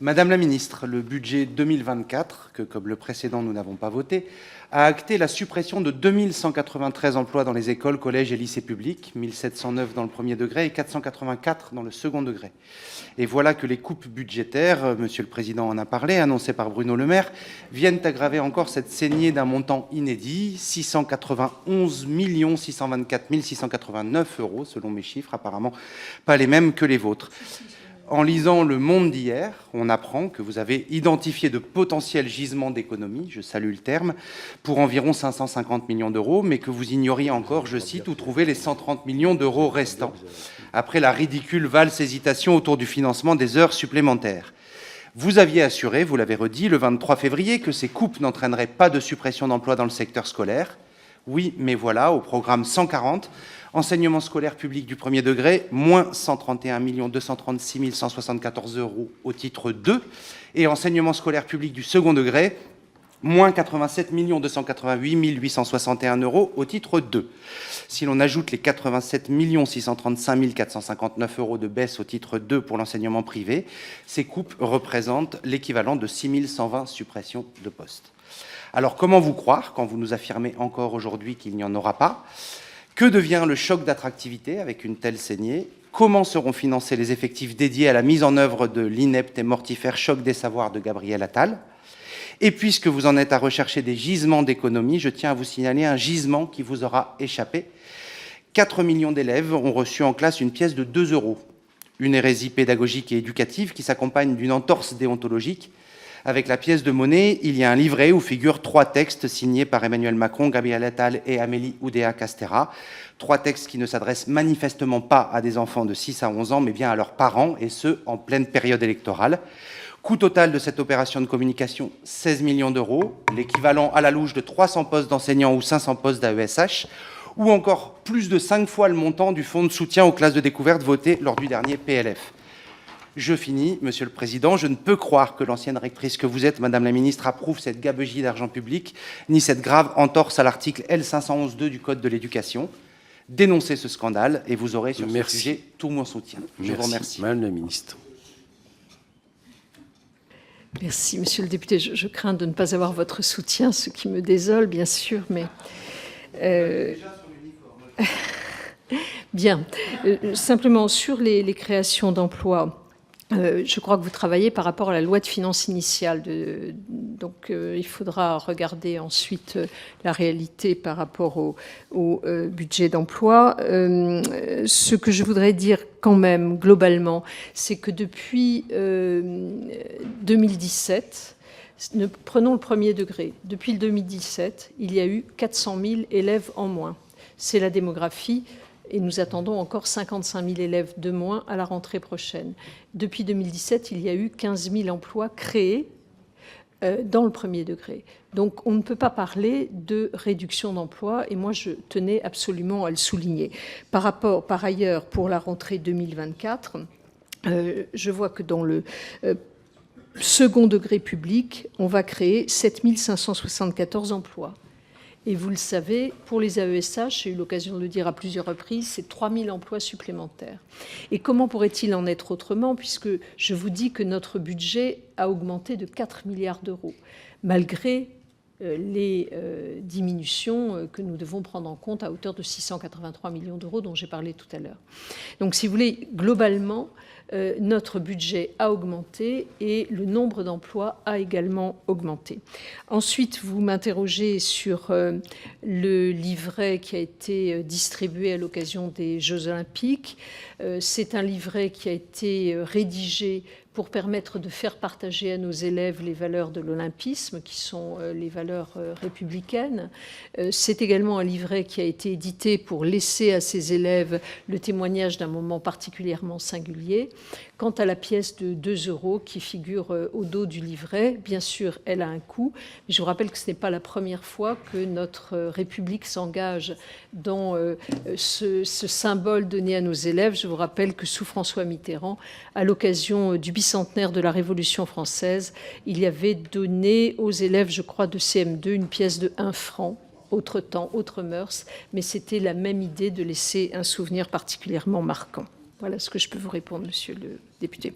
Madame la ministre, le budget 2024, que comme le précédent nous n'avons pas voté, a acté la suppression de 2193 emplois dans les écoles, collèges et lycées publics, 1709 dans le premier degré et 484 dans le second degré. Et voilà que les coupes budgétaires, Monsieur le Président en a parlé, annoncées par Bruno Le Maire, viennent aggraver encore cette saignée d'un montant inédit, 691 624 689 €, selon mes chiffres, apparemment pas les mêmes que les vôtres. En lisant Le Monde d'hier, on apprend que vous avez identifié de potentiels gisements d'économie, je salue le terme, pour environ 550 millions d'euros, mais que vous ignoriez encore, je cite, où trouver les 130 millions d'euros restants, après la ridicule valse hésitation autour du financement des heures supplémentaires. Vous aviez assuré, vous l'avez redit, le 23 février, que ces coupes n'entraîneraient pas de suppression d'emplois dans le secteur scolaire. Oui, mais voilà, au programme 140, enseignement scolaire public du premier degré, moins 131 236 174 € au titre 2, et enseignement scolaire public du second degré, moins 87 288 861 € au titre 2. Si l'on ajoute les 87 635 459 € de baisse au titre 2 pour l'enseignement privé, ces coupes représentent l'équivalent de 6 120 suppressions de postes. Alors comment vous croire quand vous nous affirmez encore aujourd'hui qu'il n'y en aura pas ? Que devient le choc d'attractivité avec une telle saignée ? Comment seront financés les effectifs dédiés à la mise en œuvre de l'inepte et mortifère choc des savoirs de Gabriel Attal ? Et puisque vous en êtes à rechercher des gisements d'économie, je tiens à vous signaler un gisement qui vous aura échappé. 4 millions d'élèves ont reçu en classe une pièce de 2 €. Une hérésie pédagogique et éducative qui s'accompagne d'une entorse déontologique. Avec la pièce de monnaie, il y a un livret où figurent 3 textes signés par Emmanuel Macron, Gabriel Attal et Amélie Oudéa-Castéra. 3 textes qui ne s'adressent manifestement pas à des enfants de 6 à 11 ans, mais bien à leurs parents, et ce, en pleine période électorale. Coût total de cette opération de communication, 16 millions d'euros, l'équivalent à la louche de 300 postes d'enseignants ou 500 postes d'AESH, ou encore plus de 5 fois le montant du fonds de soutien aux classes de découverte voté lors du dernier PLF. Je finis, Monsieur le Président. Je ne peux croire que l'ancienne rectrice que vous êtes, Madame la Ministre, approuve cette gabegie d'argent public, ni cette grave entorse à l'article L511-2 du Code de l'éducation. Dénoncez ce scandale et vous aurez sur ce sujet tout mon soutien. Je vous remercie. Madame la Ministre. Merci, Monsieur le député. Je crains de ne pas avoir votre soutien, ce qui me désole, bien sûr, mais... Bien. Simplement, sur les créations d'emplois, je crois que vous travaillez par rapport à la loi de finances initiale. Donc, il faudra regarder ensuite la réalité par rapport au budget d'emploi. Ce que je voudrais dire quand même, globalement, c'est que depuis 2017, prenons le premier degré, depuis le 2017, il y a eu 400 000 élèves en moins. C'est la démographie. Et nous attendons encore 55 000 élèves de moins à la rentrée prochaine. Depuis 2017, il y a eu 15 000 emplois créés dans le premier degré. Donc on ne peut pas parler de réduction d'emplois, et moi je tenais absolument à le souligner. Par ailleurs, pour la rentrée 2024, je vois que dans le second degré public, on va créer 7 574 emplois. Et vous le savez, pour les AESH, j'ai eu l'occasion de le dire à plusieurs reprises, c'est 3 000 emplois supplémentaires. Et comment pourrait-il en être autrement, puisque je vous dis que notre budget a augmenté de 4 milliards d'euros, malgré les diminutions que nous devons prendre en compte à hauteur de 683 millions d'euros dont j'ai parlé tout à l'heure. Donc, si vous voulez, globalement, notre budget a augmenté et le nombre d'emplois a également augmenté. Ensuite, vous m'interrogez sur le livret qui a été distribué à l'occasion des Jeux Olympiques. C'est un livret qui a été rédigé pour permettre de faire partager à nos élèves les valeurs de l'olympisme, qui sont les valeurs républicaines. C'est également un livret qui a été édité pour laisser à ces élèves le témoignage d'un moment particulièrement singulier. Quant à la pièce de 2 € qui figure au dos du livret, bien sûr, elle a un coût. Mais je vous rappelle que ce n'est pas la première fois que notre République s'engage dans ce symbole donné à nos élèves. Je vous rappelle que sous François Mitterrand, à l'occasion du bicentenaire de la Révolution française, il y avait donné aux élèves, je crois, de CM2 une pièce de 1 franc. Autre temps, autre mœurs, mais c'était la même idée de laisser un souvenir particulièrement marquant. Voilà ce que je peux vous répondre, Monsieur le député.